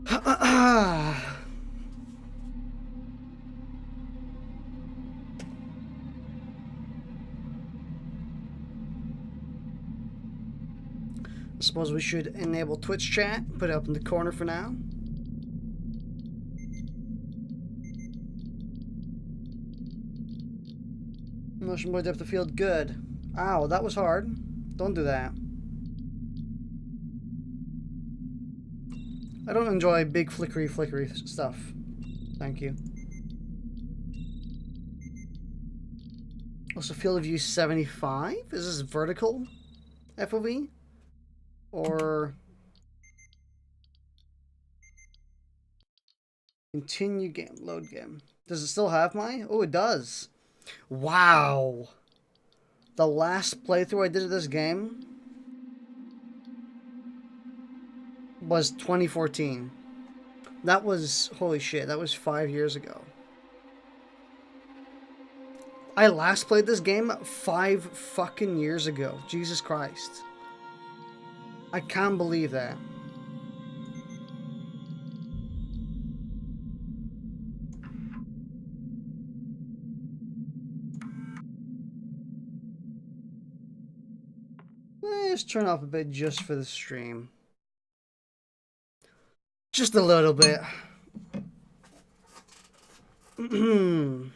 I suppose we should enable Twitch chat, put it up in the corner for now. Motion blade depth of field, good. Ow, that was hard. Don't do that. I don't enjoy big flickery stuff. Thank you. Also, field of view 75? Is this vertical FOV? Or... continue game, load game. Does it still have my? Oh, it does. Wow. The last playthrough I did of this game was 2014. That was, holy shit, that was 5 years ago. I last played this game 5 fucking years ago. Jesus Christ. I can't believe that. Let's turn off a bit just for the stream. Just a little bit. I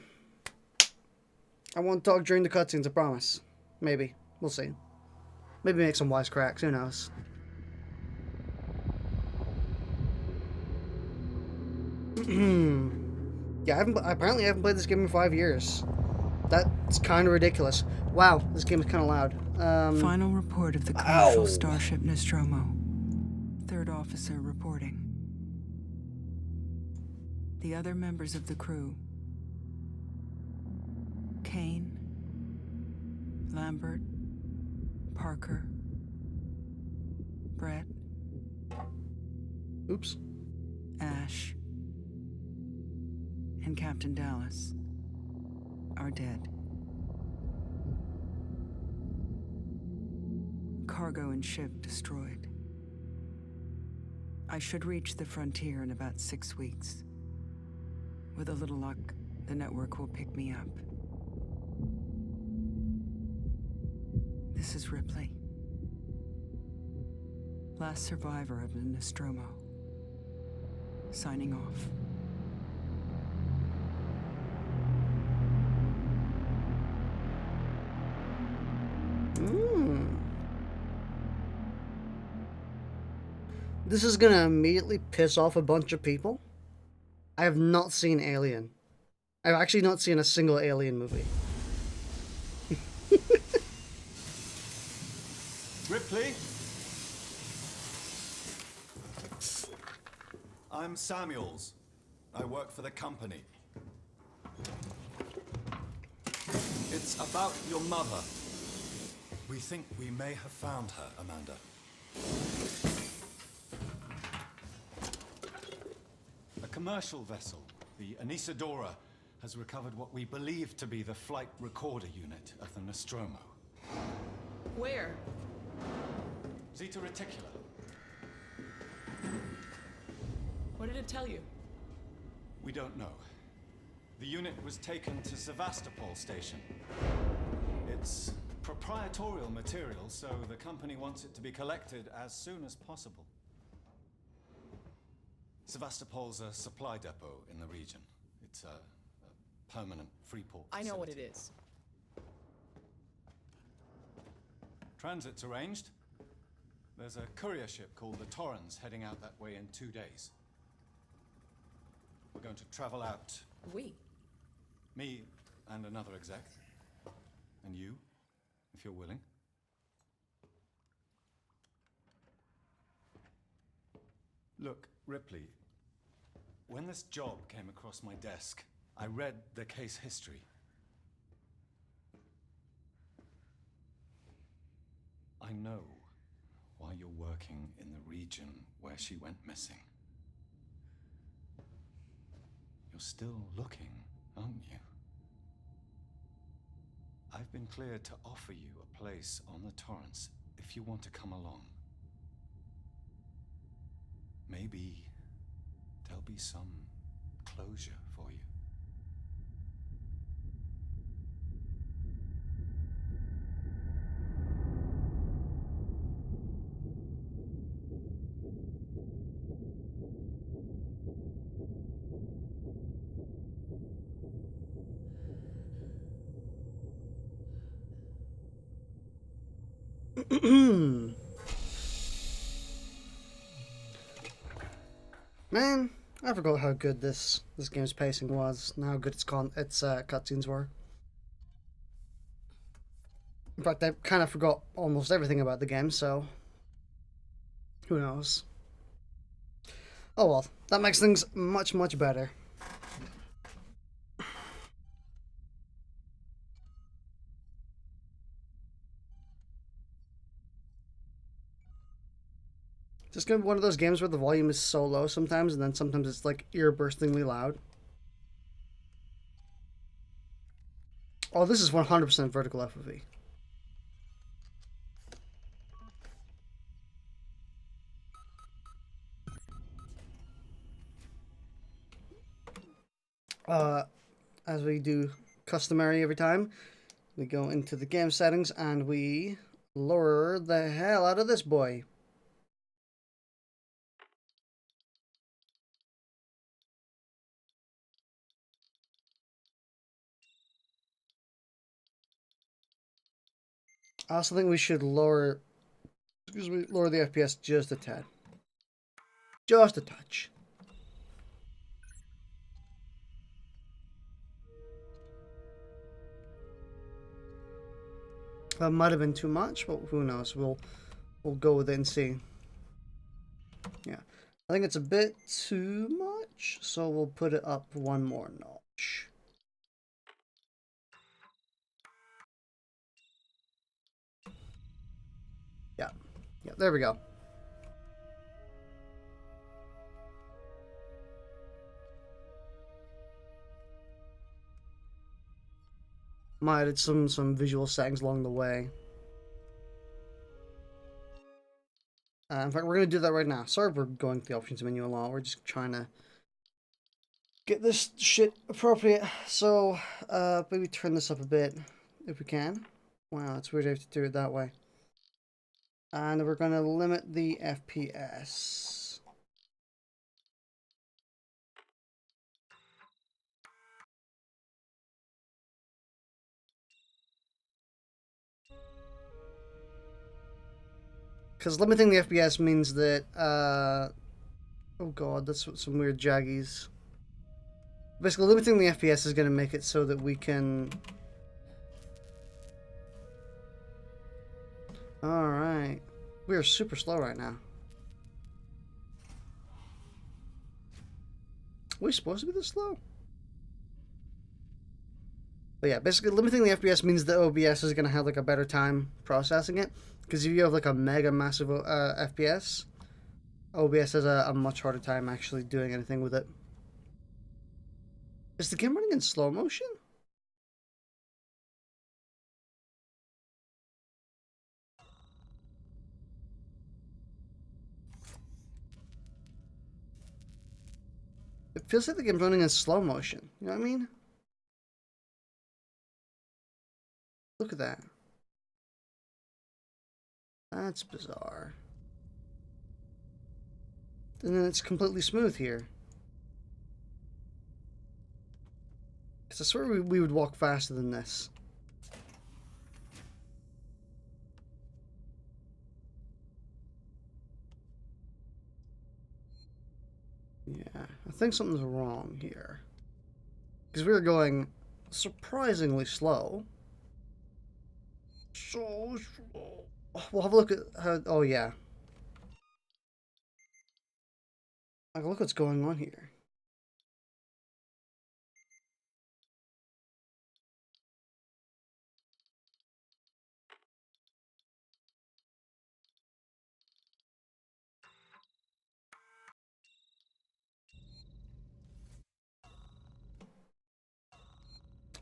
won't talk during the cutscenes, I promise. Maybe. We'll see. Maybe make some wisecracks, who knows. Yeah, apparently I haven't played this game in 5 years. That's kind of ridiculous. Wow, this game is kind of loud. Final report of the commercial starship Nostromo. Third officer reporting. The other members of the crew: Kane, Lambert, Parker, Brett, Oops. Ash, and Captain Dallas are dead. Cargo and ship destroyed. I should reach the frontier in about 6 weeks. With a little luck, the network will pick me up. This is Ripley. Last survivor of the Nostromo. Signing off. This is gonna immediately piss off a bunch of people. I have not seen Alien. I've actually not seen a single Alien movie. Ripley? I'm Samuels. I work for the company. It's about your mother. We think we may have found her, Amanda. A commercial vessel, the Anisadora, has recovered what we believe to be the flight recorder unit of the Nostromo. Where? Zeta Reticula. What did it tell you? We don't know. The unit was taken to Sevastopol station. It's proprietorial material, so the company wants it to be collected as soon as possible. Sevastopol's a supply depot in the region. It's a permanent free port facility. I know what it is. Transit's arranged. There's a courier ship called the Torrens heading out that way in 2 days. We're going to travel out. We? Me and another exec. And you, if you're willing. Look, Ripley, when this job came across my desk, I read the case history. I know why you're working in the region where she went missing. You're still looking, aren't you? I've been cleared to offer you a place on the Torrens if you want to come along. Maybe there'll be some closure for you. Man, I forgot how good this game's pacing was, and how good its cutscenes were. In fact, I kind of forgot almost everything about the game, so who knows? Oh well, that makes things much, much better. Just gonna be one of those games where the volume is so low sometimes, and then sometimes it's like ear-burstingly loud. Oh, this is 100% vertical FOV. As we do customary every time, we go into the game settings and we lower the hell out of this boy. I also think we should lower the FPS just a tad. Just a touch. That might have been too much, but who knows? We'll go with it and see. Yeah. I think it's a bit too much, so we'll put it up one more notch. Yeah. Yeah, there we go. Might add some visual settings along the way. In fact, we're going to do that right now. Sorry we're going to the options menu a lot. We're just trying to get this shit appropriate. So, maybe turn this up a bit if we can. Wow, it's weird I have to do it that way. And we're going to limit the FPS. Because limiting the FPS means that, oh god, that's some weird jaggies. Basically, limiting the FPS is going to make it so that we can... Alright. We are super slow right now. Are we supposed to be this slow? But yeah, basically limiting the FPS means that OBS is going to have like a better time processing it. Because if you have like a mega massive FPS, OBS has a much harder time actually doing anything with it. Is the game running in slow motion? It feels like the game's running in slow motion. You know what I mean? Look at that. That's bizarre. And then it's completely smooth here. Because I swear we would walk faster than this. Yeah, I think something's wrong here. Because we were going surprisingly slow. So slow. We'll have a look at how... Oh, yeah. Like, look what's going on here.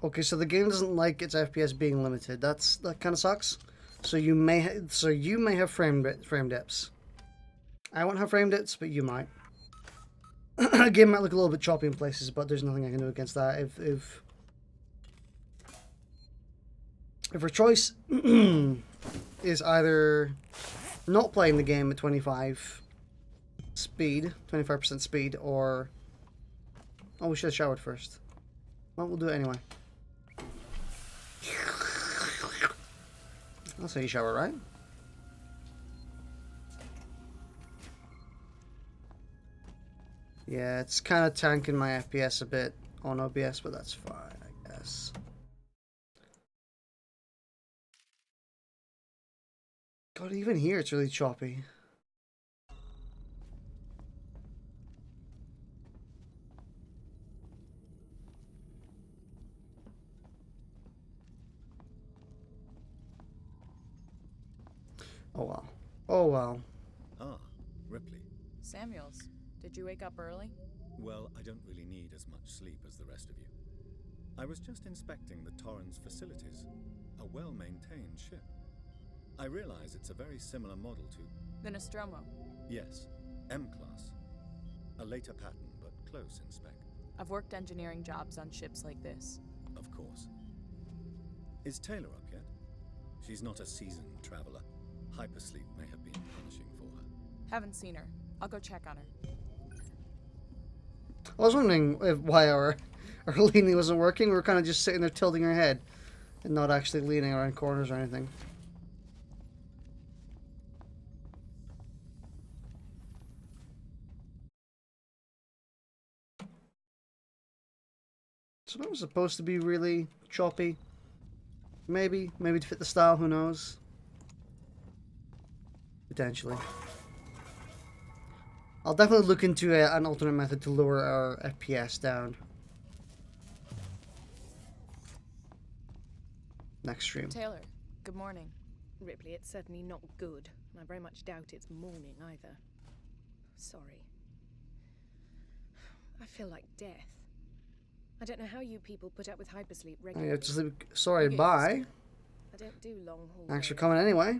Okay, so the game doesn't like its FPS being limited. That kind of sucks. So you may have frame dips. I won't have frame dips, but you might. Game might look a little bit choppy in places, but there's nothing I can do against that. If her choice is either not playing the game at 25% speed, or... Oh, we should have showered first. Well, we'll do it anyway. I'll say you shower, right? Yeah, it's kind of tanking my FPS a bit on OBS, but that's fine, I guess. God, even here it's really choppy. Oh well. Oh well. Ah, Ripley. Samuels, did you wake up early? Well, I don't really need as much sleep as the rest of you. I was just inspecting the Torrens facilities. A well-maintained ship. I realize it's a very similar model to... The Nostromo. Yes, M-class. A later pattern, but close in spec. I've worked engineering jobs on ships like this. Of course. Is Taylor up yet? She's not a seasoned traveler. Hypersleep may have been punishing for her. Haven't seen her. I'll go check on her. I was wondering why our leaning wasn't working. We were kind of just sitting there tilting our head and not actually leaning around corners or anything. So that was supposed to be really choppy. Maybe to fit the style, who knows? Potentially. I'll definitely look into an alternate method to lower our FPS down. Next stream. Taylor, good morning. Ripley, it's certainly not good, and I very much doubt it's morning either. Sorry. I feel like death. I don't know how you people put up with hypersleep I regularly. have to sleep. Sorry, Yes. bye. I don't do long haul. Thanks for rail. coming anyway.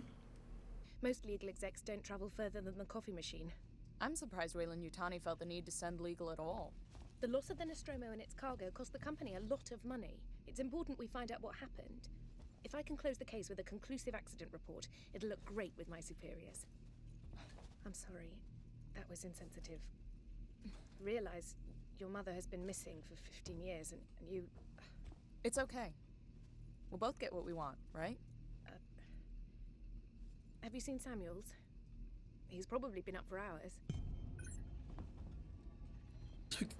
Most legal execs don't travel further than the coffee machine. I'm surprised Weyland-Yutani felt the need to send legal at all. The loss of the Nostromo and its cargo cost the company a lot of money. It's important we find out what happened. If I can close the case with a conclusive accident report, it'll look great with my superiors. I'm sorry. That was insensitive. Realize your mother has been missing for 15 years, and you... It's okay. We'll both get what we want, right? Have you seen Samuels? He's probably been up for hours.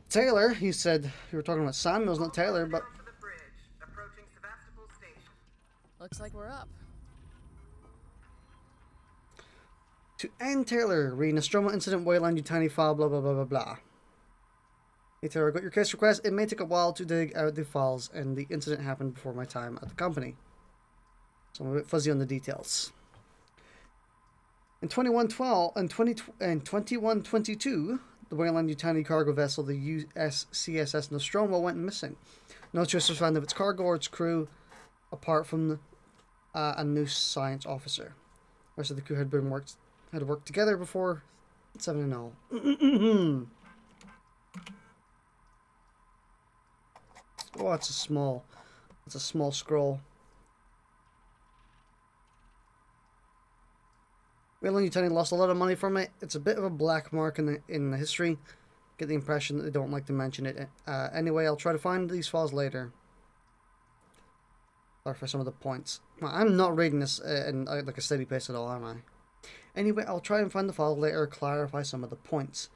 Taylor, he said you were talking about Samuels, not Taylor, but Looks like we're up. to end Taylor, read Nostromo incident, Weyland-Yutani file, blah blah blah blah blah. Hey Taylor, I got your case request. It may take a while to dig out the files, and the incident happened before my time at the company, so I'm a bit fuzzy on the details. In 2112 and 2122, the Weyland-Yutani cargo vessel, the USCSS Nostromo, went missing. No trace was found of its cargo or its crew, apart from a new science officer. The rest of the crew had worked together before 7-0. Oh, it's a small scroll. Weyland-Yutani lost a lot of money from it. It's a bit of a black mark in the history. Get the impression that they don't like to mention it. Anyway, I'll try to find these files later. Or for some of the points. Well, I'm not reading this in like a steady pace at all, am I? Anyway, I'll try and find the file later, clarify some of the points.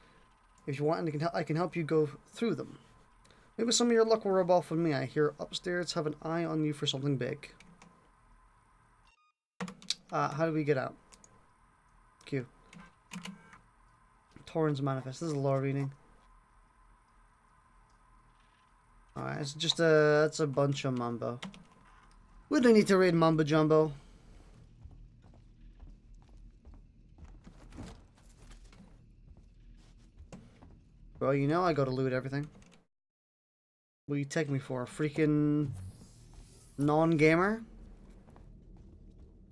If you want, I can help you go through them. Maybe some of your luck will rub off on me. I hear upstairs have an eye on you for something big. How do we get out? Q. Torrens Manifest. This is a lore reading. Alright, it's just it's a bunch of mumbo. We don't need to read mumbo jumbo. Well, you know I gotta loot everything. What do you take me for? A freaking non-gamer?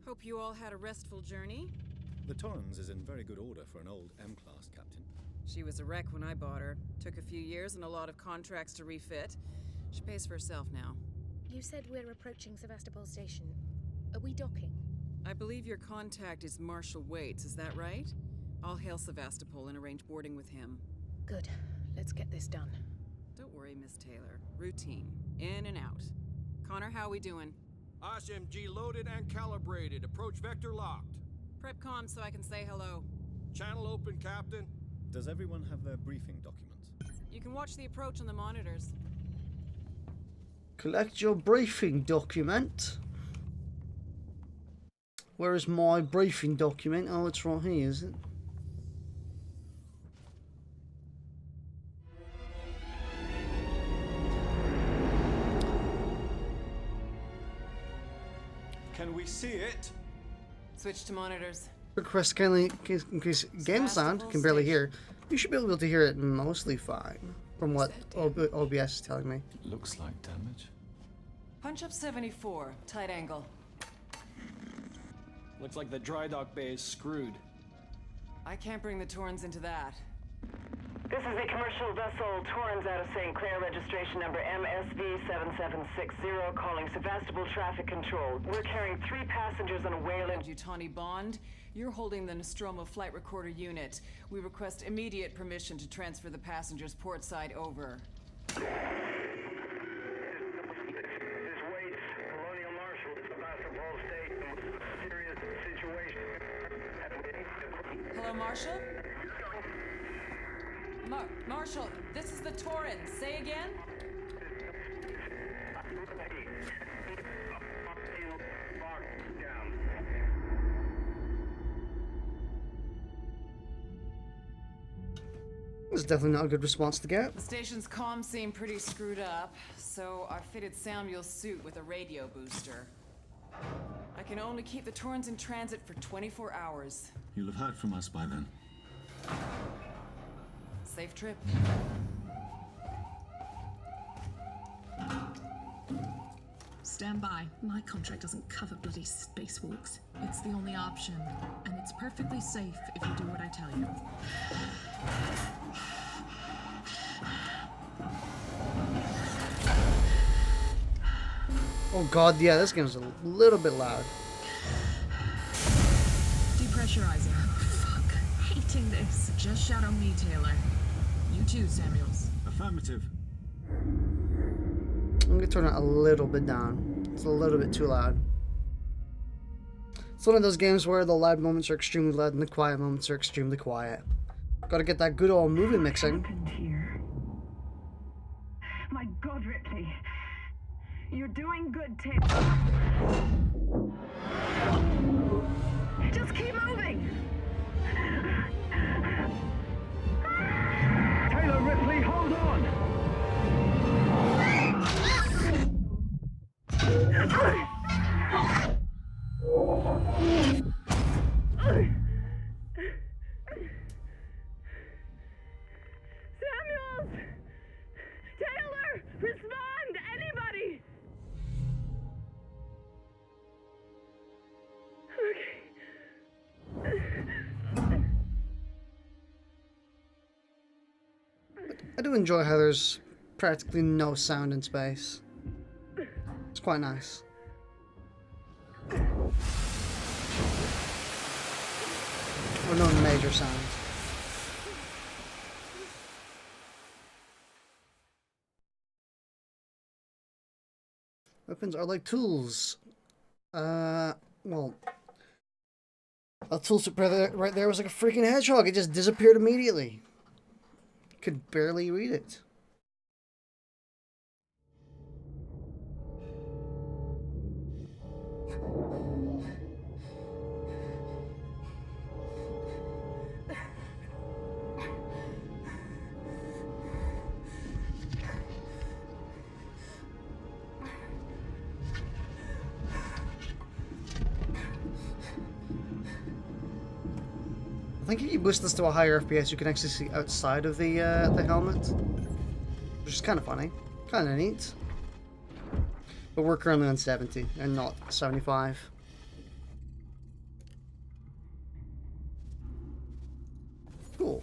Hope you all had a restful journey. The Torrens is in very good order for an old M-class captain. She was a wreck when I bought her. Took a few years and a lot of contracts to refit. She pays for herself now. You said we're approaching Sevastopol Station. Are we docking? I believe your contact is Marshal Waits, is that right? I'll hail Sevastopol and arrange boarding with him. Good. Let's get this done. Don't worry, Miss Taylor. Routine. In and out. Connor, how we doing? SMG loaded and calibrated. Approach vector locked. Prep comm so I can say hello. Channel open, Captain. Does everyone have their briefing documents? You can watch the approach on the monitors. Collect your briefing document. Where is my briefing document? Oh, it's right here, is it? Can we see it? Switch to monitors. Request kindly increase game sound. Can barely hear. You should be able to hear it mostly fine, from what OBS is telling me. Looks like damage. Punch up 74, tight angle. Looks like the dry dock bay is screwed. I can't bring the Torrens into that. This is a commercial vessel, Torrens out of St. Clair, registration number MSV7760, calling Sevastopol Traffic Control. We're carrying 3 passengers on a whale in... Utani Bond, you're holding the Nostromo flight recorder unit. We request immediate permission to transfer the passengers portside over. This Waits, Colonial Marshal, Sevastopol State, serious situation. Hello, Marshal? Marshal, this is the Torrens. Say again? This is definitely not a good response to get. The station's comms seem pretty screwed up, so I fitted Samuel's suit with a radio booster. I can only keep the Torrens in transit for 24 hours. You'll have heard from us by then. Safe trip. Stand by. My contract doesn't cover bloody spacewalks. It's the only option, and it's perfectly safe if you do what I tell you. Oh god, yeah, this game's a little bit loud. Depressurizer. Fuck. Hating this. Just shadow me, Taylor. You too, Samuels. Affirmative. I'm gonna turn it a little bit down. It's a little bit too loud. It's one of those games where the loud moments are extremely loud and the quiet moments are extremely quiet. Gotta get that good old movie mixing. Here. My God, Ripley. You're doing good, Taylor. Just keep moving. Taylor, Ripley, hold on! Samuels! Taylor! Respond! Anybody! I do enjoy how there's practically no sound in space. It's quite nice. Or no major sounds. Weapons are like tools. Well, a tool right there was like a freaking hedgehog. It just disappeared immediately. Could barely read it. I think if you boost this to a higher FPS, you can actually see outside of the helmet, which is kind of funny, kind of neat. But we're currently on 70 and not 75. Cool.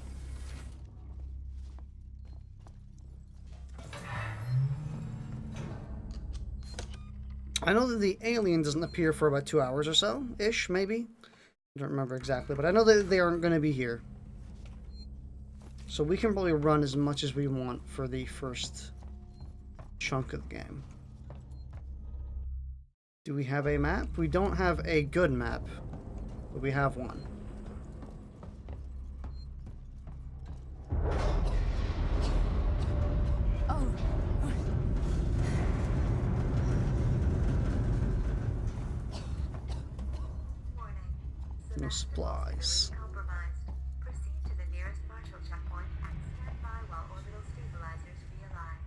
I know that the alien doesn't appear for about 2 hours or so, ish, maybe. I don't remember exactly, but I know that they aren't going to be here. So we can probably run as much as we want for the first chunk of the game. Do we have a map? We don't have a good map, but we have one. No supplies. Proceed to the nearest marshal checkpoint and stand by while orbital stabilizers realign.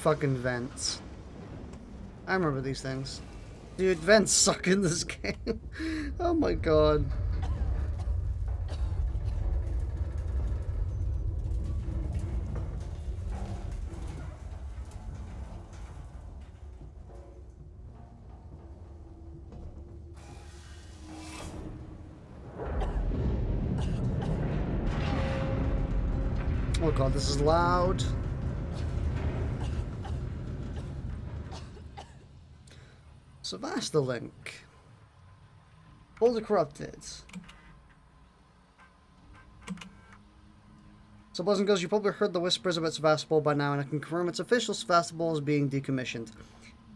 Fucking vents. I remember these things. Dude, vents suck in this game. Oh my god. Oh god, this is loud. Sevastolink. Boulder Corrupted. So, boys and girls, you probably heard the whispers about Sevastopol by now, and I can confirm its official Sevastopol is being decommissioned.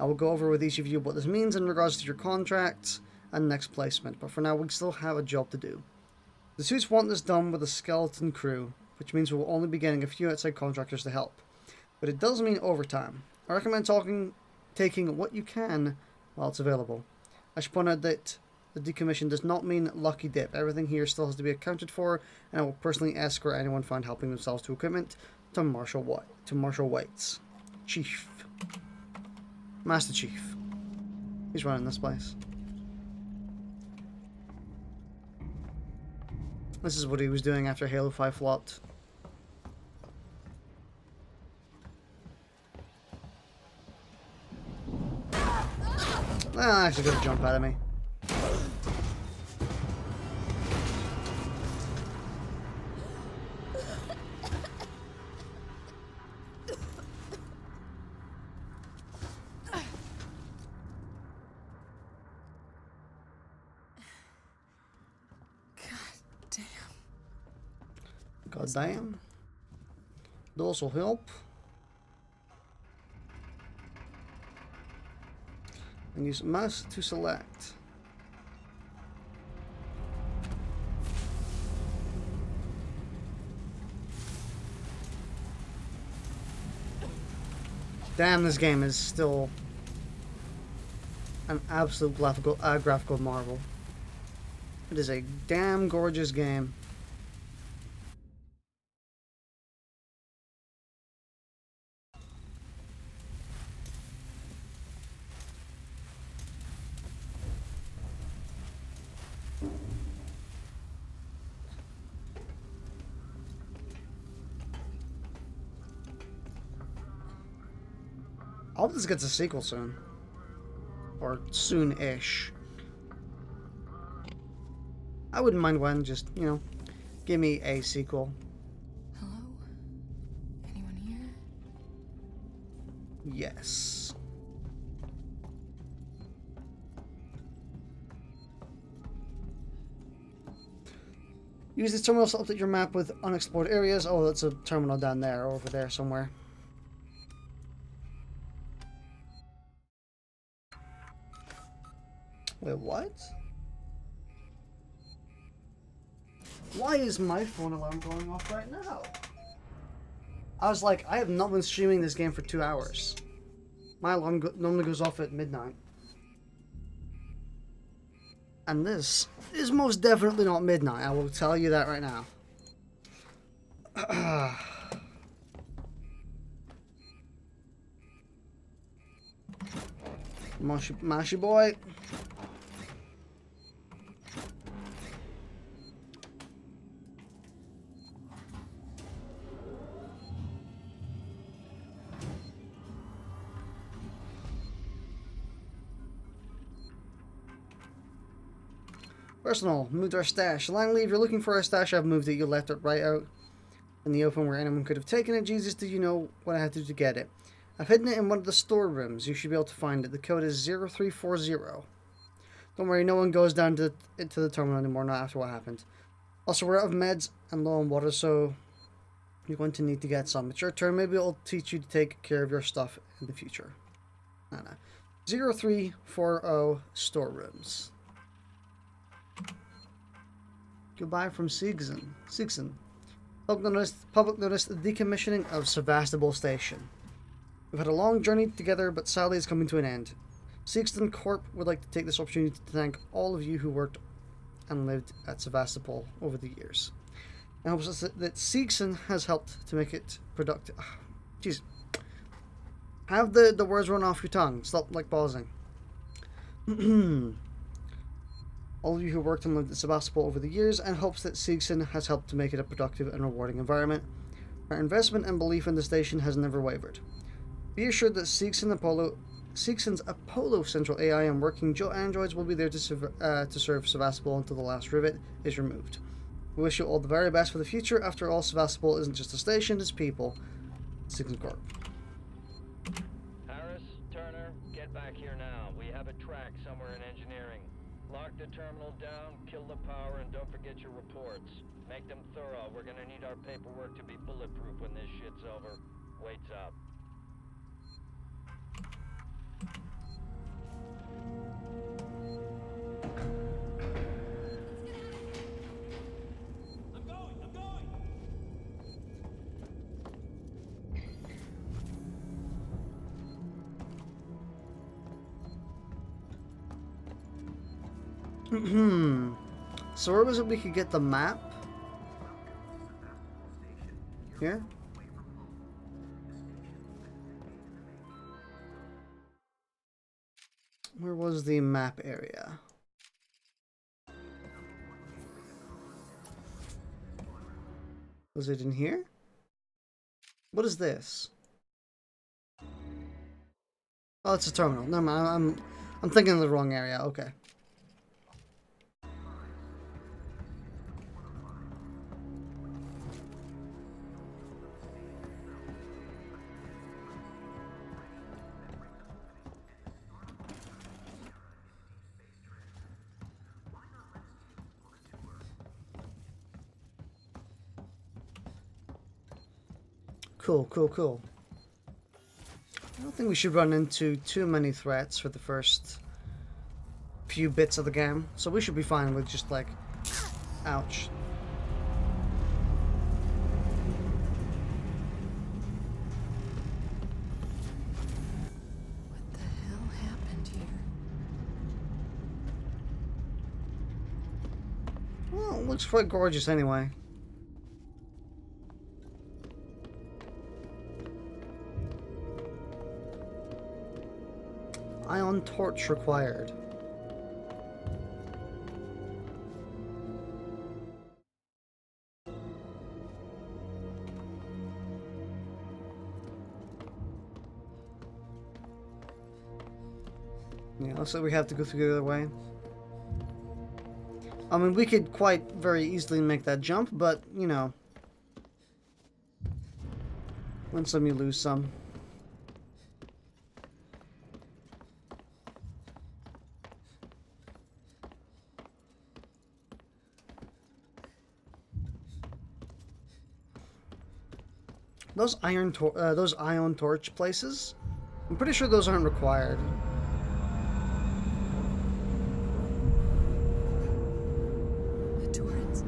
I will go over with each of you what this means in regards to your contracts and next placement, but for now we still have a job to do. The suits want this done with a skeleton crew, which means we will only be getting a few outside contractors to help. But it does mean overtime. I recommend taking what you can while it's available. I should point out that the decommission does not mean lucky dip. Everything here still has to be accounted for, and I will personally escort anyone found helping themselves to equipment to Marshal White's. Chief. Master Chief. He's running this place. This is what he was doing after Halo 5 flopped. Ah, actually got a jump out of me. God damn. Those will help. And use mouse to select. Damn, this game is still an absolute graphical marvel. It is a damn gorgeous game. I hope this gets a sequel soon. Or soon-ish. I wouldn't mind one, just, you know, give me a sequel. Hello? Anyone here? Yes. Use this terminal to update your map with unexplored areas. Oh, that's a terminal down there, over there somewhere. Wait, what? Why is my phone alarm going off right now? I was like, I have not been streaming this game for 2 hours. My alarm normally goes off at midnight. And this is most definitely not midnight, I will tell you that right now. Mashy boy. Personal, moved our stash. Langley, if you're looking for our stash, I've moved it. You left it right out. in the open where anyone could have taken it. Jesus, do you know what I had to do to get it? I've hidden it in one of the storerooms. You should be able to find it. The code is 0340. Don't worry, no one goes down to the terminal anymore, not after what happened. Also, we're out of meds and low on water, so you're going to need to get some. It's your turn. Maybe it'll teach you to take care of your stuff in the future. No. 0340 storerooms. Goodbye from Siegson. Public notice the decommissioning of Sevastopol Station. We've had a long journey together, but sadly it's coming to an end. Siegson Corp would like to take this opportunity to thank all of you who worked and lived at Sevastopol over the years. And hopes that Siegson has helped to make it productive. Jeez. Have the words run off your tongue. Stop like pausing. All of you who worked and lived at Sevastopol over the years, and hopes that Siegson has helped to make it a productive and rewarding environment. Our investment and belief in the station has never wavered. Be assured that Siexon's Apollo Central AI and working androids will be there to serve Sevastopol until the last rivet is removed. We wish you all the very best for the future. After all, Sevastopol isn't just a station, it's people. Siegson Corp. Harris, Turner, get back here now. We have a track somewhere in engineering. Lock the terminal down, kill the power, and don't forget your reports. Make them thorough. We're gonna need our paperwork to be bulletproof when this shit's over. Waits up. So where was it we could get the map? Here? Where was the map area? Was it in here? What is this? Oh, it's a terminal. Never mind. I'm thinking of the wrong area. Okay. Cool. I don't think we should run into too many threats for the first few bits of the game, so we should be fine with just like, ouch. What the hell happened here? Well, it looks quite gorgeous anyway. Ion torch required. Yeah, looks like we have to go through the other way. I mean, we could quite very easily make that jump, but, you know, win some, you lose some. Those ion torch places, I'm pretty sure those aren't required. The torrents.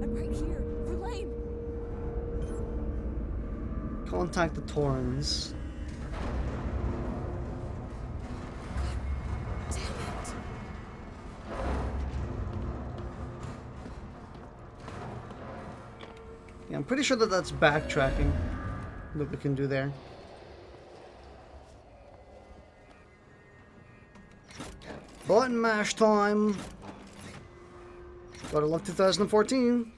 I'm right here. Verlaine! Contact the Torrens. Yeah, I'm pretty sure that that's backtracking that we can do there. Button mash time! Gotta love 2014.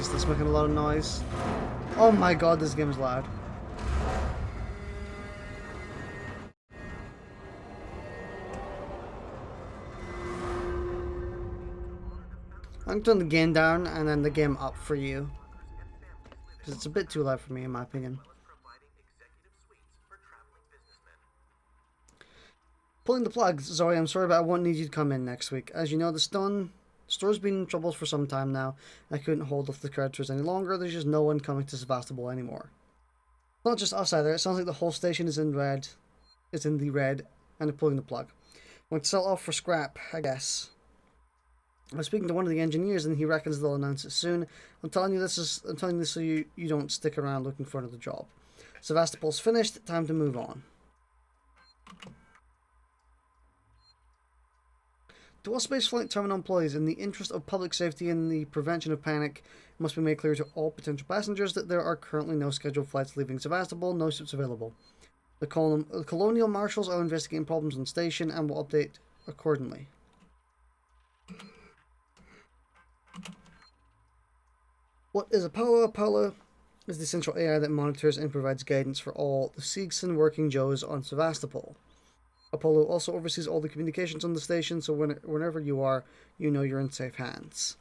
Jeez, that's making a lot of noise. Oh my god, this game is loud. I'm gonna turn the game down and then the game up for you. Because it's a bit too loud for me, in my opinion. Pulling the plug. Zoe, I'm sorry, but I won't need you to come in next week. As you know, the store's been in trouble for some time now. I couldn't hold off the creditors any longer. There's just no one coming to Sevastopol anymore. Not just us either. It sounds like the whole station is in red. It's in the red, and they're pulling the plug. Want to sell off for scrap, I guess. I was speaking to one of the engineers, and he reckons they'll announce it soon. I'm telling you this so you don't stick around looking for another job. Sevastopol's finished. Time to move on. To all spaceflight terminal employees, in the interest of public safety and the prevention of panic, it must be made clear to all potential passengers that there are currently no scheduled flights leaving Sevastopol, no ships available. The colonial marshals are investigating problems on station and will update accordingly. What is Apollo? Apollo is the central AI that monitors and provides guidance for all the Seegson working Joes on Sevastopol. Apollo also oversees all the communications on the station, so whenever you are, you know you're in safe hands.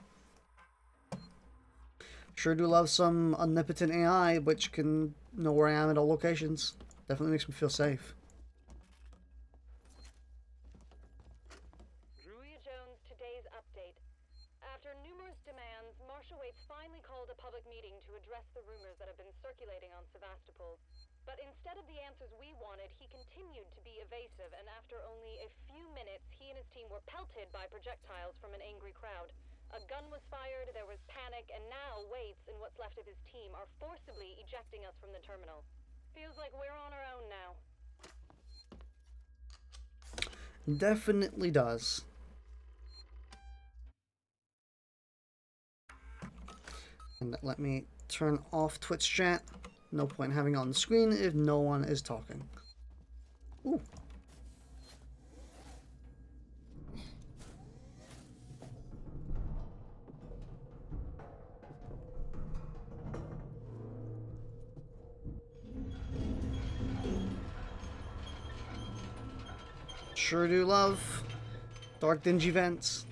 Sure do love some omnipotent AI, which can know where I am at all locations. Definitely makes me feel safe. Today's update. After numerous demands, Marshal Waits finally called a public meeting to address the rumors that have been circulating on Sevastopol. But instead of the answers we wanted, he continued to be evasive, and after only a few minutes, he and his team were pelted by projectiles from an angry crowd. A gun was fired, there was panic, and now Waits and what's left of his team are forcibly ejecting us from the terminal. Feels like we're on our own now. Definitely does. And let me turn off Twitch chat. No point having it on the screen if no one is talking. Ooh. Sure do love dark, dingy vents.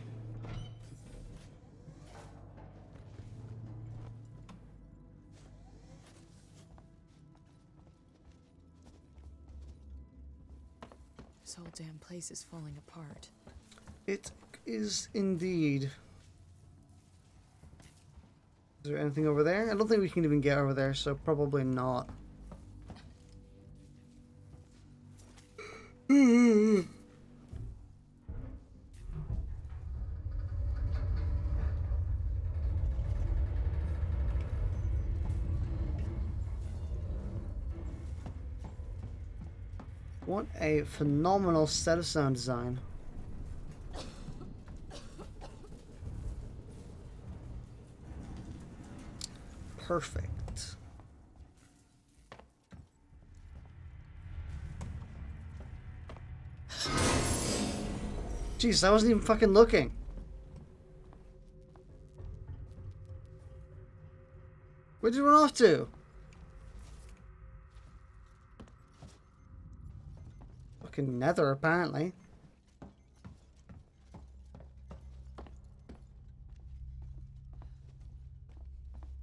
This whole damn place is falling apart. It is indeed. Is there anything over there? I don't think we can even get over there, so probably not. What a phenomenal set of sound design. Perfect. Jeez, I wasn't even fucking looking. Where'd you run off to? Fucking nether, apparently.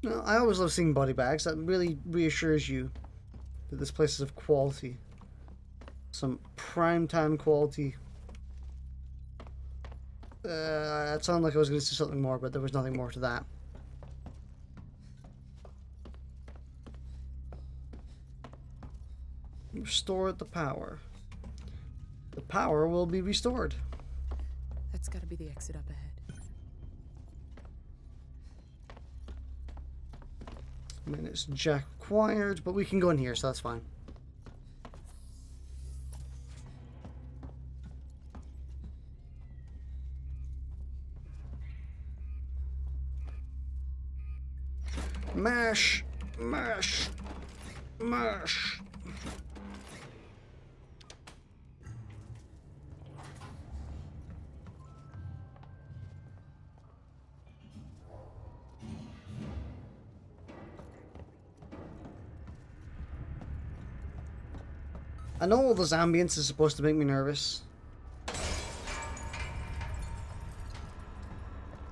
No, I always love seeing body bags. That really reassures you that this place is of quality. Some prime time quality. It sounded like I was going to say something more, but there was nothing more to that. Restore the power. The power will be restored. That's gotta be the exit up ahead. Minutes jack required, but we can go in here, so that's fine. Mash! Mash! Mash! I know all this ambience is supposed to make me nervous.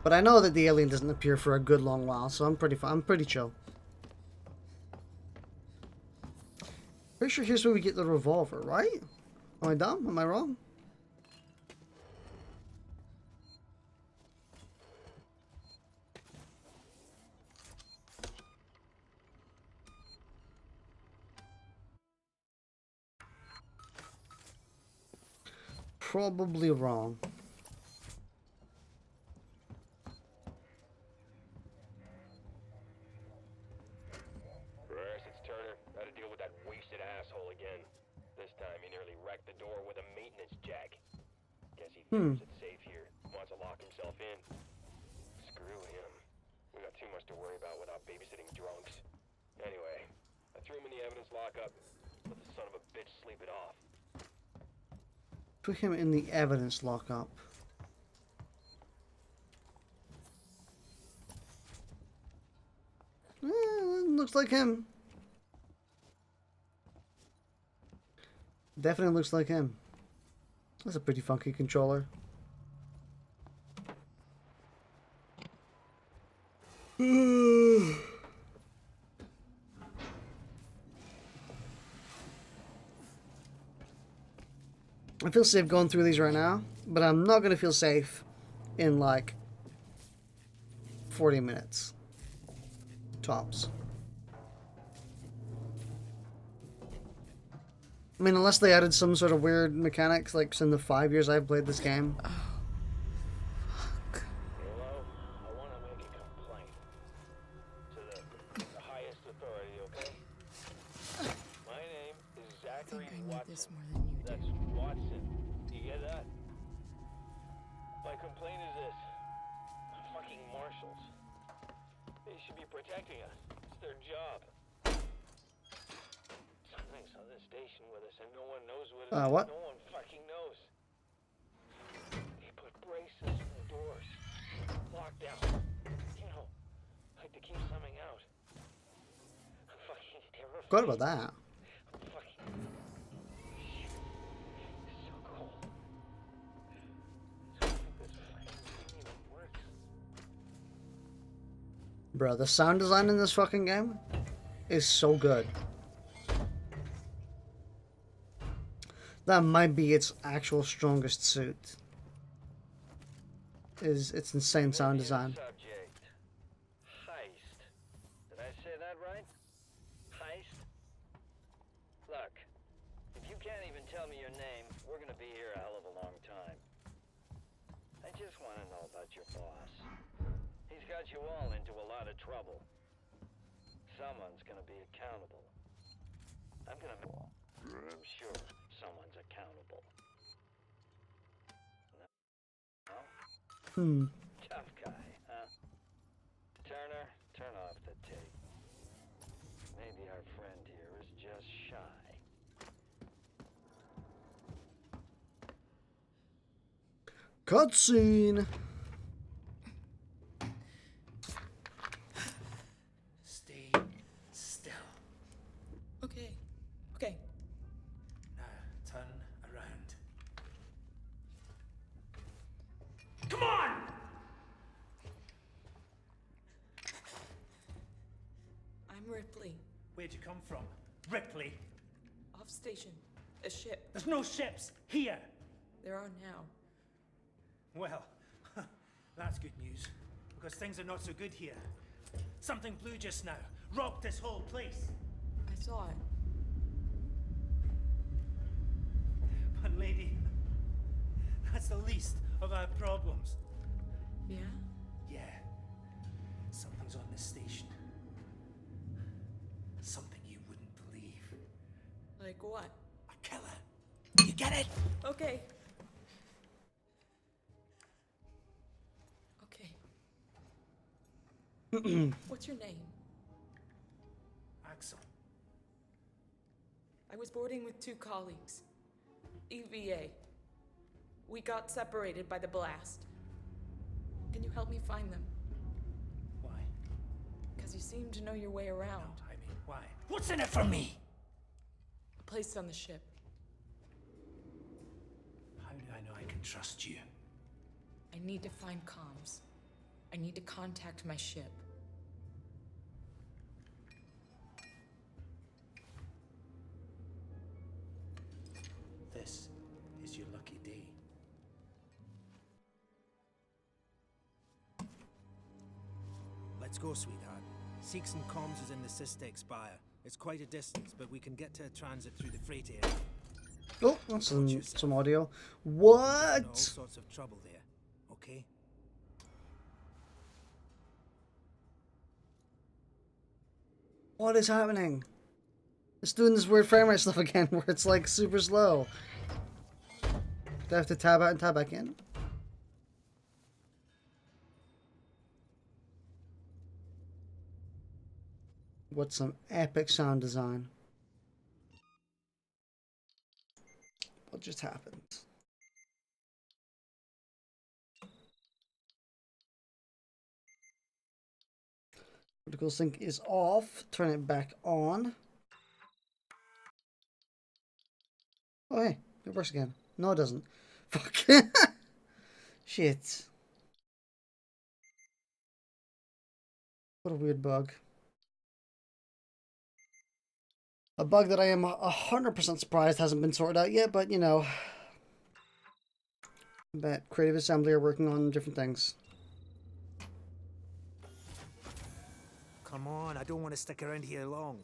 But I know that the alien doesn't appear for a good long while, so I'm pretty chill. Pretty sure here's where we get the revolver, right? Am I dumb? Am I wrong? Probably wrong. It's Turner. Gotta deal with that wasted asshole again. This time he nearly wrecked the door with a maintenance jack. Guess he figures it's safe here. Wants to lock himself in. Screw him. We got too much to worry about without babysitting drunks. Anyway, I threw him in the evidence lockup. Let the son of a bitch sleep it off. Put him in the evidence lockup. Looks like him. Definitely looks like him. That's a pretty funky controller. I feel safe going through these right now, but I'm not going to feel safe in like 40 minutes. Tops. I mean, unless they added some sort of weird mechanics, like in the 5 years I've played this game. Hello? I want to make a complaint to the highest authority, okay? My name is Zachary Watson. That's Watson. You get that? My complaint is this. Fucking marshals. They should be protecting us. It's their job. Something's on this station with us and no one knows what it is. What? No one fucking knows. They put braces in the doors. Lockdown. You know, like to keep something out. I'm fucking terrified. Forgot about that. I'm fucking... It's so cool. I don't think this fucking thing even works. Bro, the sound design in this fucking game is so good. That might be its actual strongest suit. Is its insane sound design. Subject. Heist. Did I say that right? Heist? Look, if you can't even tell me your name, we're gonna be here a hell of a long time. I just want to know about your boss. He's got you all into a lot of trouble. Someone's gonna be accountable. I'm sure someone's accountable. No? Tough guy, huh? Turner, turn off the tape. Maybe our friend here is just shy. Cutscene. Stay still. Okay. Okay. Now turn around. Come on! I'm Ripley. Where'd you come from? Ripley? Off station. A ship. There's no ships here. There are now. Well, that's good news, because things are not so good here. Something blew just now, rocked this whole place. I saw it. But lady, that's the least of our problems. Yeah? Yeah. Something's on this station. Something you wouldn't believe. Like what? A killer. You get it? Okay. What's your name? Axel. I was boarding with 2 colleagues. EVA. We got separated by the blast. Can you help me find them? Why? Because you seem to know your way around. No, I mean, why? What's in it for me? A place on the ship. I can trust you. I need to find comms. I need to contact my ship. This is your lucky day. Let's go, sweetheart. Seeks and comms is in the Cystic Spire. It's quite a distance, but we can get to a transit through the freight area. Oh, that's some audio. All What? sorts of trouble there, okay? What is happening? It's doing this weird frame rate stuff again, where it's like super slow. Do I have to tab out and tab back in? What's some epic sound design? What just happened? Vertical sync is off. Turn it back on. Oh hey, it works again. No, it doesn't. Fuck. Shit. What a weird bug. A bug that I am 100% surprised hasn't been sorted out yet, but you know. I bet Creative Assembly are working on different things. Come on, I don't want to stick around here long.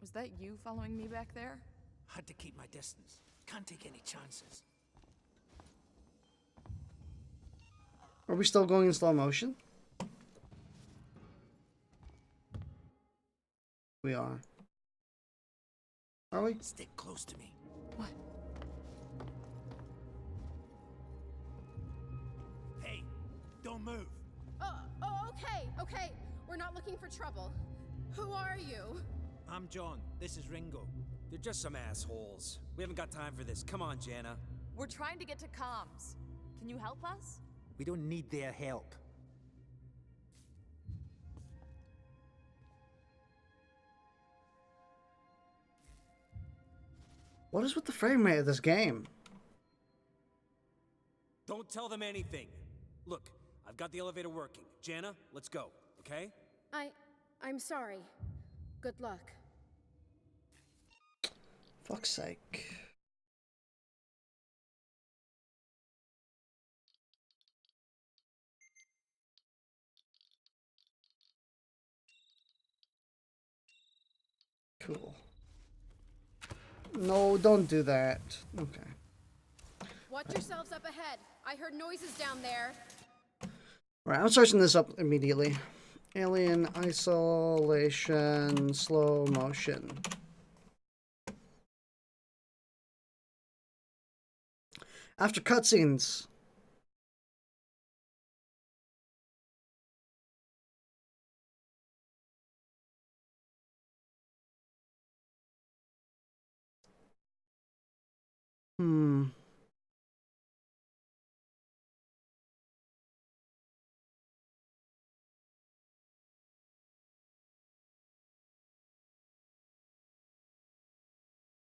Was that you following me back there? Had to keep my distance. Can't take any chances. Are we still going in slow motion? We are. Are we? Stick close to me. What? Hey, don't move. Oh, okay. We're not looking for trouble. Who are you? I'm John. This is Ringo. They're just some assholes. We haven't got time for this. Come on, Jana. We're trying to get to comms. Can you help us? We don't need their help. What is with the frame rate of this game? Don't tell them anything. Look, I've got the elevator working. Jana, let's go, okay? I'm sorry. Good luck. Fuck's sake. Cool. No, don't do that. Okay. Watch yourselves up ahead. I heard noises down there. Right, I'm searching this up immediately. Alien isolation, slow motion. After cutscenes.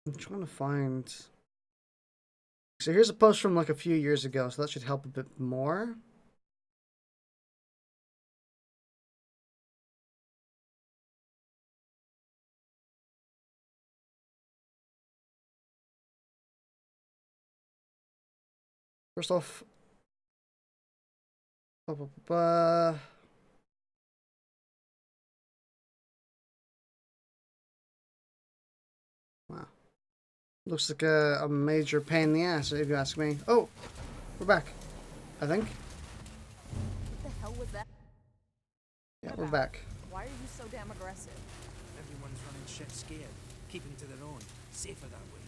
I'm trying to find... So here's a post from like a few years ago, so that should help a bit more. First off, wow. Looks like a major pain in the ass, if you ask me. Oh, we're back, I think. What the hell was that? Yeah, we're back. Why are you so damn aggressive? Everyone's running shit scared, keeping to their own. Safer that way.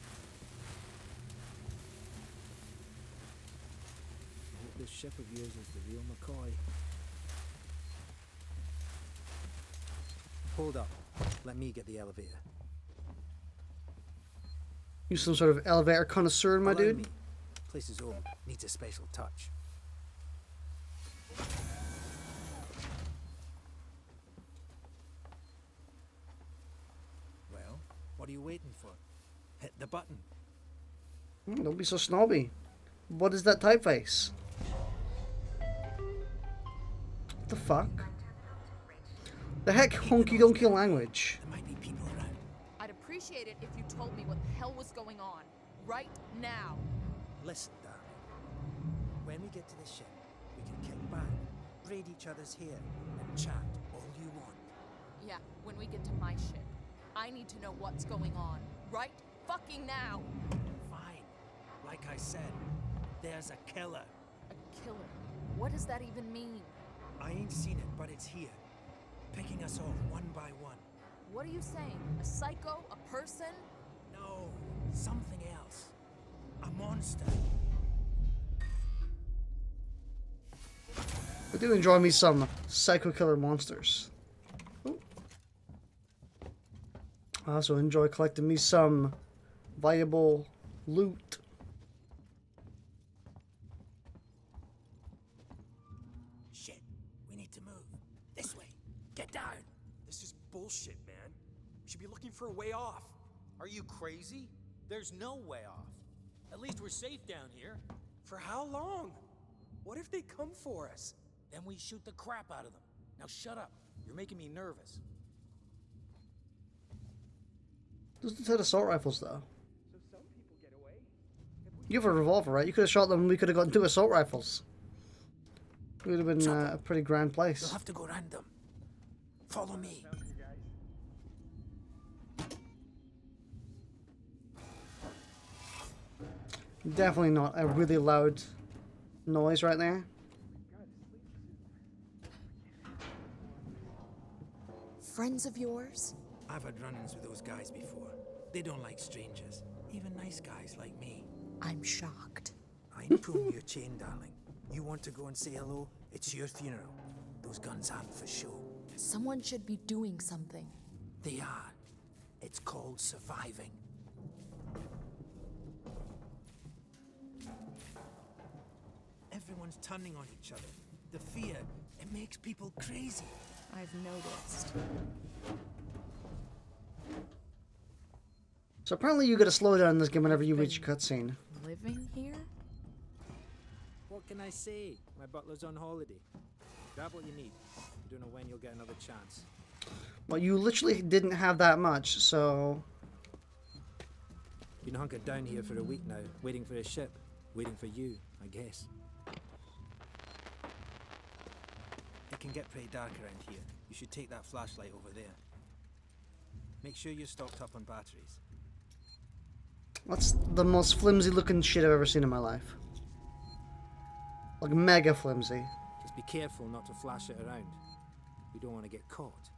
I hope this ship of yours is the real McCoy. Hold up. Let me get the elevator. You some sort of elevator connoisseur, my dude? Me. Place is old. Needs a special touch. Well, what are you waiting for? Hit the button. Don't be so snobby. What is that typeface? What the fuck? The heck, honky donkey language. I'd appreciate it if you told me what the hell was going on. Right now. Listen, darling. When we get to the ship, we can kick back, braid each other's hair, and chat all you want. Yeah, when we get to my ship. I need to know what's going on. Right fucking now. Fine. Like I said, there's a killer. A killer? What does that even mean? I ain't seen it, but it's here. Picking us off one by one. What are you saying? A psycho? A person? No, something else. A monster. I do enjoy me some psycho killer monsters. Ooh. I also enjoy collecting me some valuable loot. Shit, we need to move. This way. Get down. This is bullshit, man. We should be looking for a way off. Are you crazy? There's no way off. At least we're safe down here. For how long? What if they come for us? Then we shoot the crap out of them. Now shut up. You're making me nervous. Those are assault rifles, though. You have a revolver, right? You could have shot them and we could have gotten 2 assault rifles. It would have been a pretty grand place. You'll have to go round them. Follow me. Definitely not a really loud noise right there. Friends of yours? I've had run-ins with those guys before. They don't like strangers. Even nice guys like me. I'm shocked. I ain't pulling your chain, darling. You want to go and say hello? It's your funeral. Those guns aren't for show. Someone should be doing something. They are. It's called surviving. Everyone's turning on each other. The fear, it makes people crazy. I've noticed. So apparently you gotta slow down in this game whenever you reach a cutscene. Living here? What can I say? My butler's on holiday. Grab what you need. You don't know when you'll get another chance. Well, you literally didn't have that much, so... Been hunkered down here for a week now, waiting for a ship. Waiting for you, I guess. It can get pretty dark around here. You should take that flashlight over there. Make sure you're stocked up on batteries. That's the most flimsy looking shit I've ever seen in my life. Like mega flimsy. Just be careful not to flash it around. We don't want to get caught.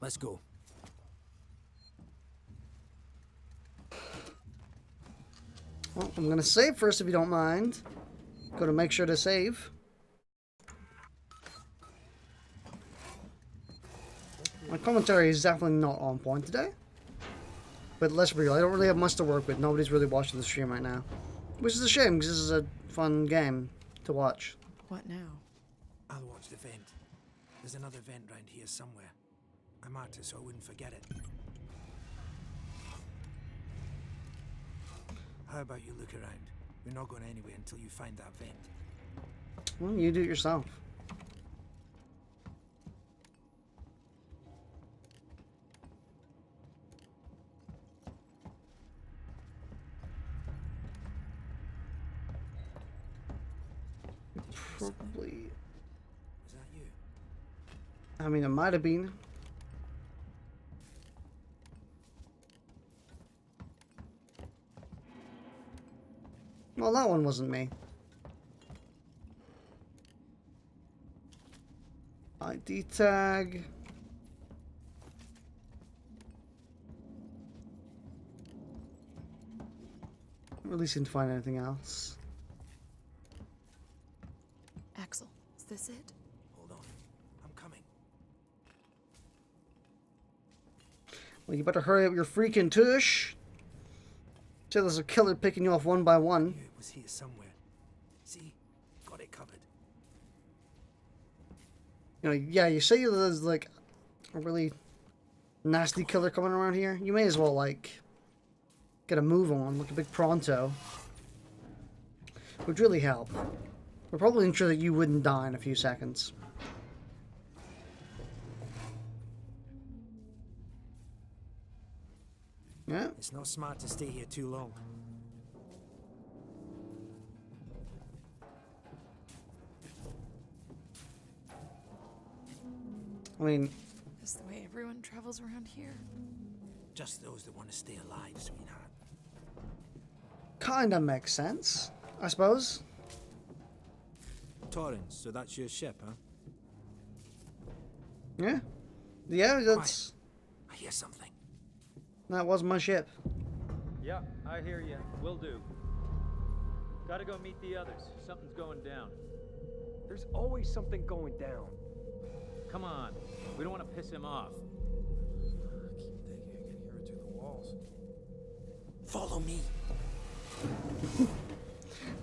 Let's go. Well, I'm gonna save first if you don't mind. Gotta make sure to save. My commentary is definitely not on point today. But let's be real, I don't really have much to work with. Nobody's really watching the stream right now. Which is a shame, because this is a fun game to watch. What now? I'll watch the vent. There's another vent round here somewhere. I marked it so I wouldn't forget it. How about you look around? We're not going anywhere until you find that vent. Well, you do it yourself. Probably. Is that you? I mean, it might have been. Well, that one wasn't me. ID tag. Really seem to find anything else. Axel, is this it? Hold on. I'm coming. Well, you better hurry up your freaking tush. Say there's a killer picking you off one by one. It was here somewhere. See? Got it covered. You know, yeah, you say there's like a really nasty killer coming around here, you may as well, like, get a move on, like a big pronto. Would really help. We're probably ensure that you wouldn't die in a few seconds. Yeah. It's not smart to stay here too long. I mean, Is the way everyone travels around here? Just those that want to stay alive, sweetheart. kinda makes sense, I suppose. Torrens, so that's your ship, huh? Yeah. Yeah, that's... I hear something. That was my ship. Yeah, I hear you. Will do. Gotta go meet the others. Something's going down. There's always something going down. Come on. We don't want to piss him off. I keep thinking I can hear it through the walls. Follow me.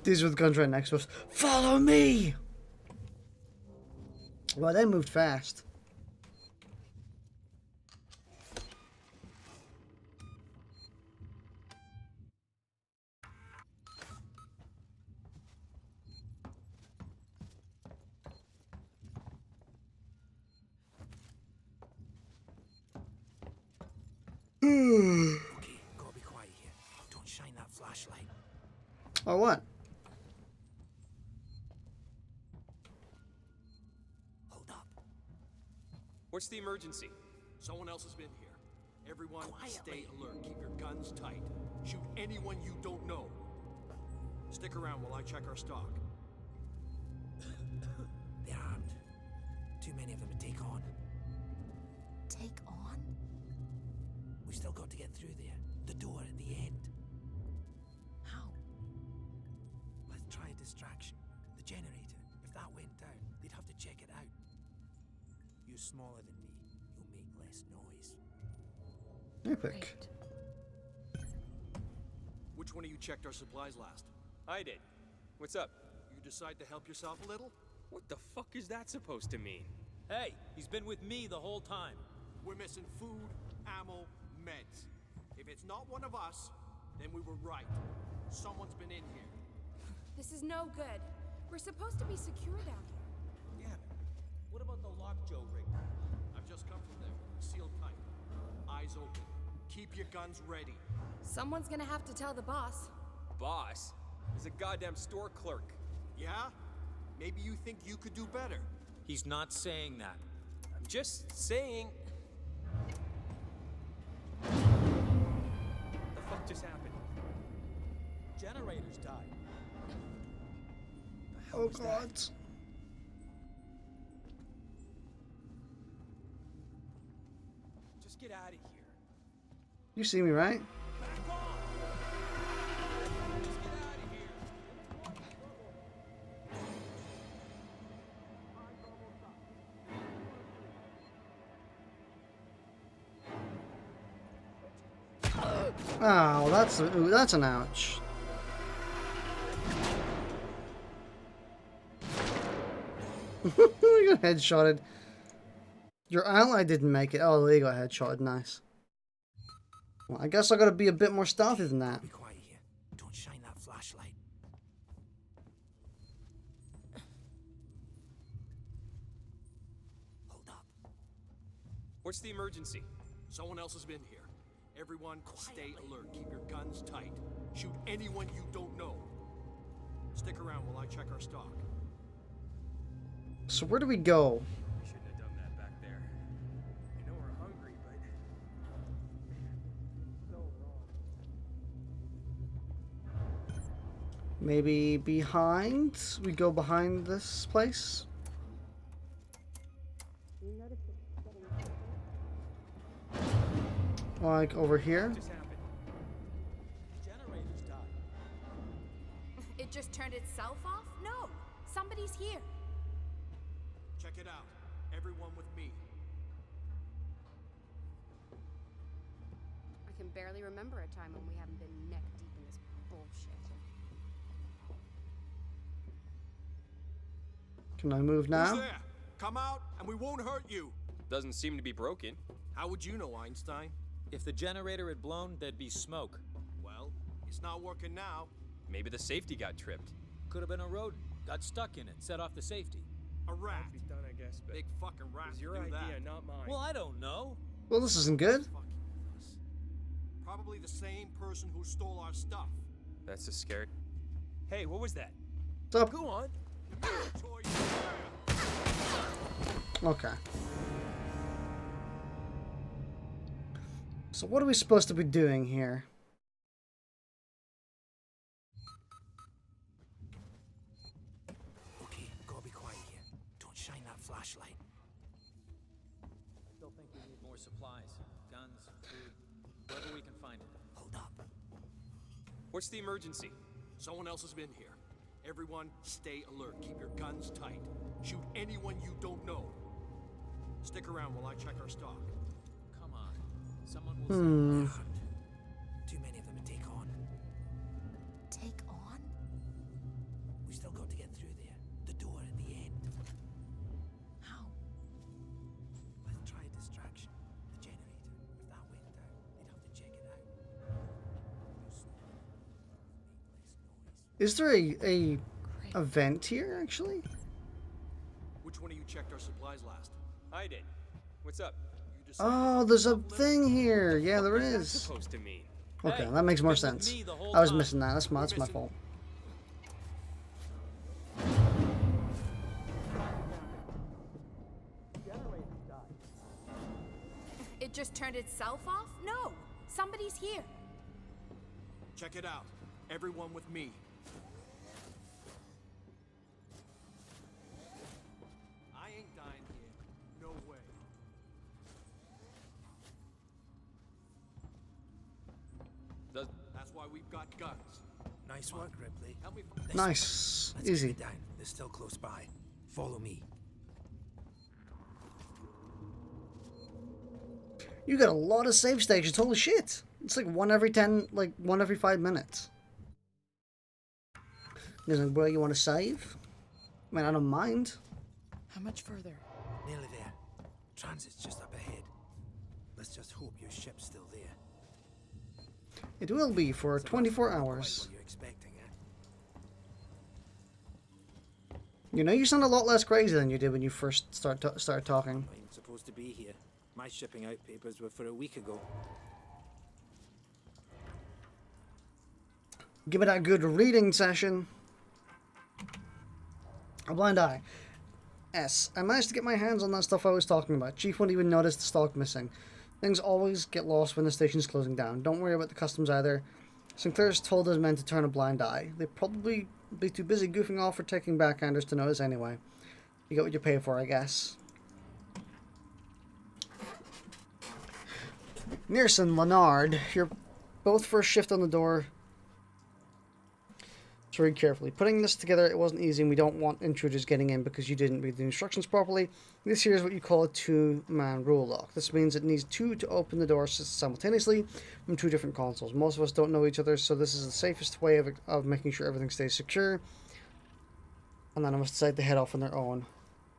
These with guns right next to us. Follow me! Well, they moved fast. Okay, gotta be quiet here. Don't shine that flashlight. Or what? Hold up. What's the emergency? Someone else has been here. Everyone, stay alert. Keep your guns tight. Shoot anyone you don't know. Stick around while I check our stock. They're armed. Too many of them to take on. Take on? We still got to get through there. The door at the end. How? Let's try a distraction. The generator. If that went down, they'd have to check it out. You're smaller than me. You'll make less noise. Epic. Which one of you checked our supplies last? I did. What's up? You decide to help yourself a little? What the fuck is that supposed to mean? Hey, he's been with me the whole time. We're missing food, ammo, meds. If it's not one of us, then we were right. Someone's been in here. This is no good. We're supposed to be secure down here. Damn it. What about the lockjaw rig? I've just come from there. Sealed tight. Eyes open. Keep your guns ready. Someone's gonna have to tell the boss. Boss? He's a goddamn store clerk. Yeah? Maybe you think you could do better. He's not saying that. I'm just saying. The fuck just happened? Generators died. Oh god. Just get out of here. You see me, right? Oh, that's an ouch. You got headshotted. Your ally didn't make it. Oh, they got headshotted. Nice. Well, I guess I gotta be a bit more stealthy than that. Be quiet here. Don't shine that flashlight. Hold up. What's the emergency? Someone else has been here. Everyone, stay alert. Keep your guns tight. Shoot anyone you don't know. Stick around while I check our stock. So where do we go? We shouldn't have done that back there. I know we're hungry, but... so wrong. Maybe behind? We go behind this place? Like over here? Generators died. It just turned itself off? No! Somebody's here. Check it out. Everyone with me. I can barely remember a time when we haven't been neck deep in this bullshit. Can I move now? Who's there? Come out and we won't hurt you. Doesn't seem to be broken. How would you know, Einstein? If the generator had blown, there'd be smoke. Well, it's not working now. Maybe the safety got tripped. Could have been a rodent. Got stuck in it, set off the safety. A rat. Be done, I guess, but Big fucking rat. it was to your do idea, that. not mine. Well, I don't know. Well, this isn't good. Probably the same person who stole our stuff. That's a scary. Hey, what was that? What's up? Go on. Okay. So what are we supposed to be doing here? Okay, gotta be quiet here. Don't shine that flashlight. Still think we need more supplies. Guns, food, whatever we can find it. Hold up. What's the emergency? Someone else has been here. Everyone, stay alert. Keep your guns tight. Shoot anyone you don't know. Stick around while I check our stock. Come on. Someone will see. Too many of them to take on. Take on? We still got to get through there. The door at the end. How? Let's try a distraction. The generator. If that went down, they'd have to check it out. Is there a event here, actually? Which one of you checked our supplies last? I did. What's up? Oh, there's a thing here. Yeah, there What's that is. supposed to mean? Okay, Hey, that makes more you've been with sense. me the whole I was time. missing that. That's my fault. It just turned itself off? No! Somebody's here. Check it out. Everyone with me. I ain't dying here. No way. That's why we've got guns. Nice work, Ripley. Help me. Nice. Let's Easy. get it down. They're still close by. Follow me. You got a lot of save stations. Holy shit. It's like one every 5 minutes. Is it where you want to save? I mean, I don't mind. How much further? Nearly there. Transit's just up ahead. Let's just hope your ship's still there. It will be for 24 hours. What you're expecting, eh? You know, you sound a lot less crazy than you did when you first started talking. Not even supposed to be here. My shipping out papers were for a week ago. Give me that good reading session. A blind eye. S. I managed to get my hands on that stuff I was talking about. Chief won't even notice the stock missing. Things always get lost when the station's closing down. Don't worry about the customs either. Sinclair's told his men to turn a blind eye. They'd probably be too busy goofing off or taking backhanders to notice anyway. You get what you pay for, I guess. Nearson, Leonard, you're both first shift on the door. So read carefully. Putting this together, it wasn't easy, and we don't want intruders getting in because you didn't read the instructions properly. This here is what you call a two-man rule lock. This means it needs two to open the door simultaneously from two different consoles. Most of us don't know each other, so this is the safest way of making sure everything stays secure. And then I must decide to head off on their own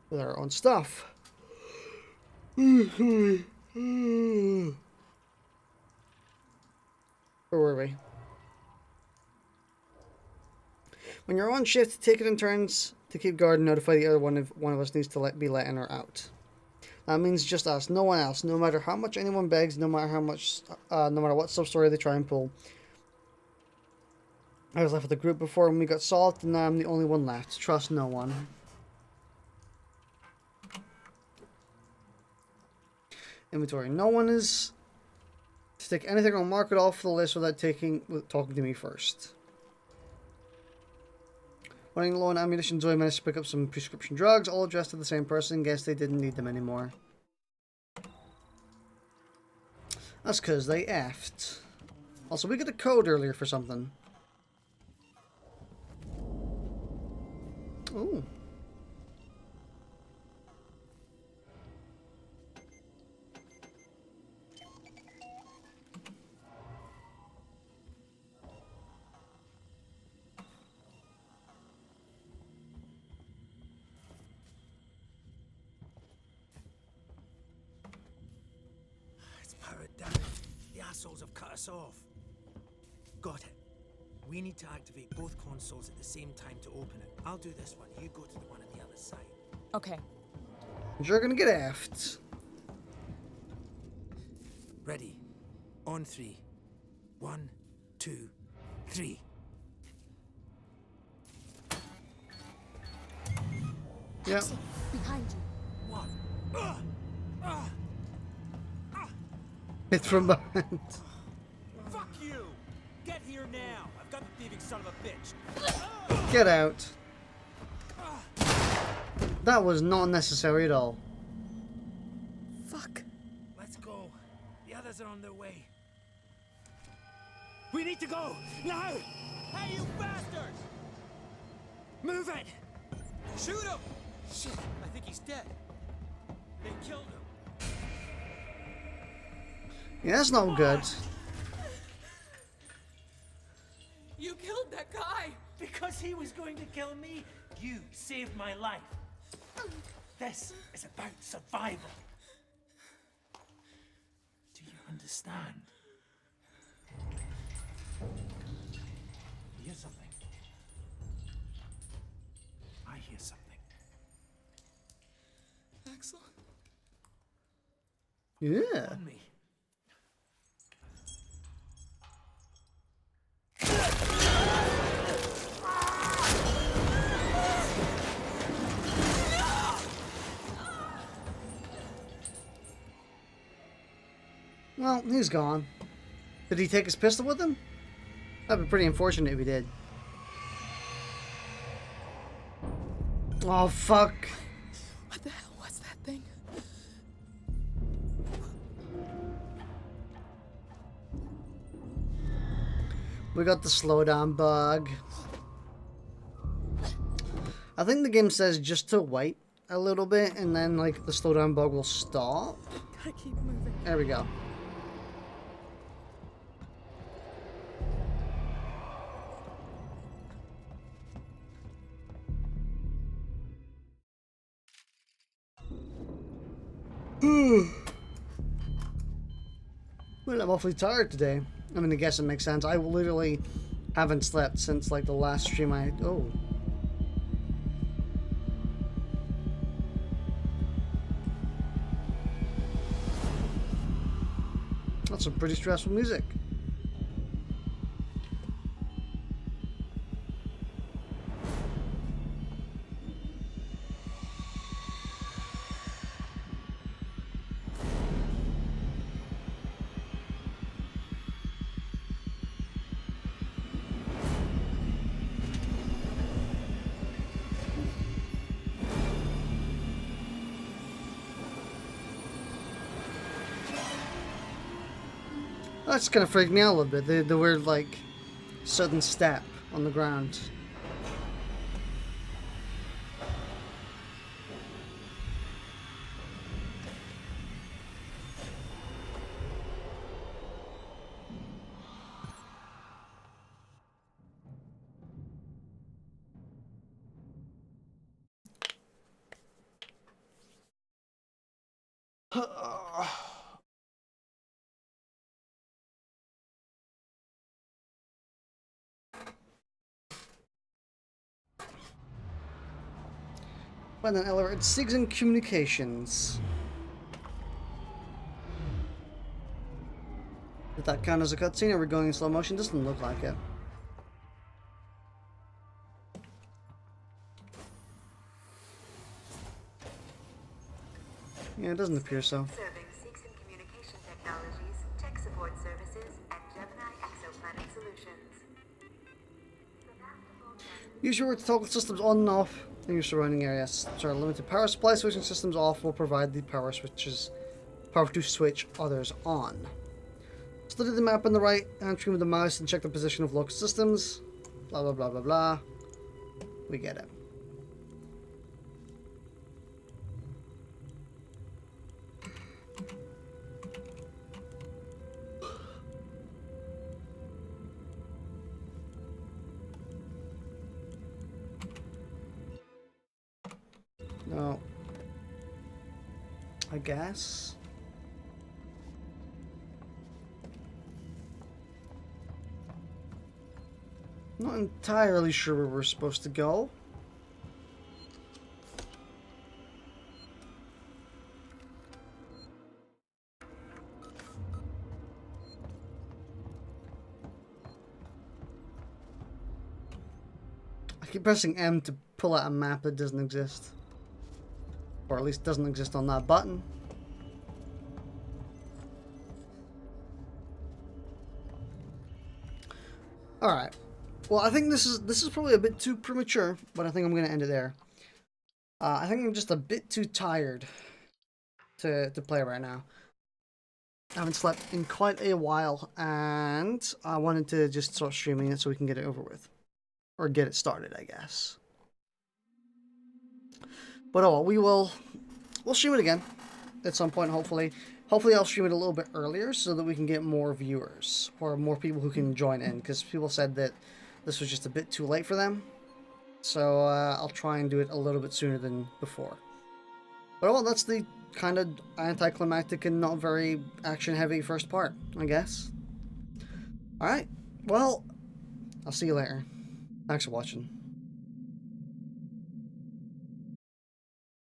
with our own stuff. Where were we? When you're on shift, take it in turns to keep guard and notify the other one if one of us needs to be let in or out. That means just us, no one else. No matter how much anyone begs, no matter what sub-story they try and pull. I was left with the group before when we got solved, and now I'm the only one left. Trust no one. Inventory. No one is to take anything. I'll mark it off the list without talking to me first. Running low on ammunition, Zoe managed to pick up some prescription drugs, all addressed to the same person. Guess they didn't need them anymore. That's because they effed. Also, we got a code earlier for something. Ooh. consoles have cut us off. Got it. We need to activate both consoles at the same time to open it. I'll do this one. You go to the one on the other side. Okay. You're gonna get effed. Ready. On 3. 1, 2, 3. Yep. Behind you. One. Hit from behind. Fuck you! Get here now! I've got the thieving son of a bitch! Get out. That was not necessary at all. Fuck. Let's go. The others are on their way. We need to go! Now! Hey, you bastard! Move it! Shoot him! Shit, I think he's dead. They killed him. Yeah, that's not good. You killed that guy! Because he was going to kill me, you saved my life. This is about survival. Do you understand? Hear something? I hear something. Axel? Yeah. On me. Well, he's gone. Did he take his pistol with him? That'd be pretty unfortunate if he did. Oh, fuck. What the hell was that thing? We got the slowdown bug. I think the game says just to wait a little bit and then like the slowdown bug will stop. Gotta keep moving. There we go. Well, I'm awfully tired today. I mean, I guess it makes sense. I literally haven't slept since like the last stream I... Oh. That's some pretty stressful music. That's kind of freaked me out a little bit. The weird, like, sudden step on the ground. When an elevator SIGs and communications. Did that count as a cutscene? Are we going in slow motion? Doesn't look like it. Yeah, it doesn't appear so. Serving SIGs and communication technologies, tech support services, and Gemini exoplanet solutions. Use your toggle systems on and off in your surrounding areas. Sorry, limited power supply. Switching systems off will provide the power to switch others on. Study the map on the right and screen with the mouse and check the position of local systems. Blah blah blah blah blah. We get it. No. I guess. Not entirely sure where we're supposed to go. I keep pressing M to pull out a map that doesn't exist. Or at least doesn't exist on that button. Alright. Well, I think this is probably a bit too premature, but I think I'm going to end it there. I think I'm just a bit too tired to play right now. I haven't slept in quite a while, and I wanted to just start streaming it so we can get it over with. Or get it started, I guess. But oh well, we'll stream it again at some point, hopefully. Hopefully I'll stream it a little bit earlier so that we can get more viewers or more people who can join in, because people said that this was just a bit too late for them. So I'll try and do it a little bit sooner than before. But well, that's the kind of anticlimactic and not very action-heavy first part, I guess. Alright, well, I'll see you later. Thanks for watching.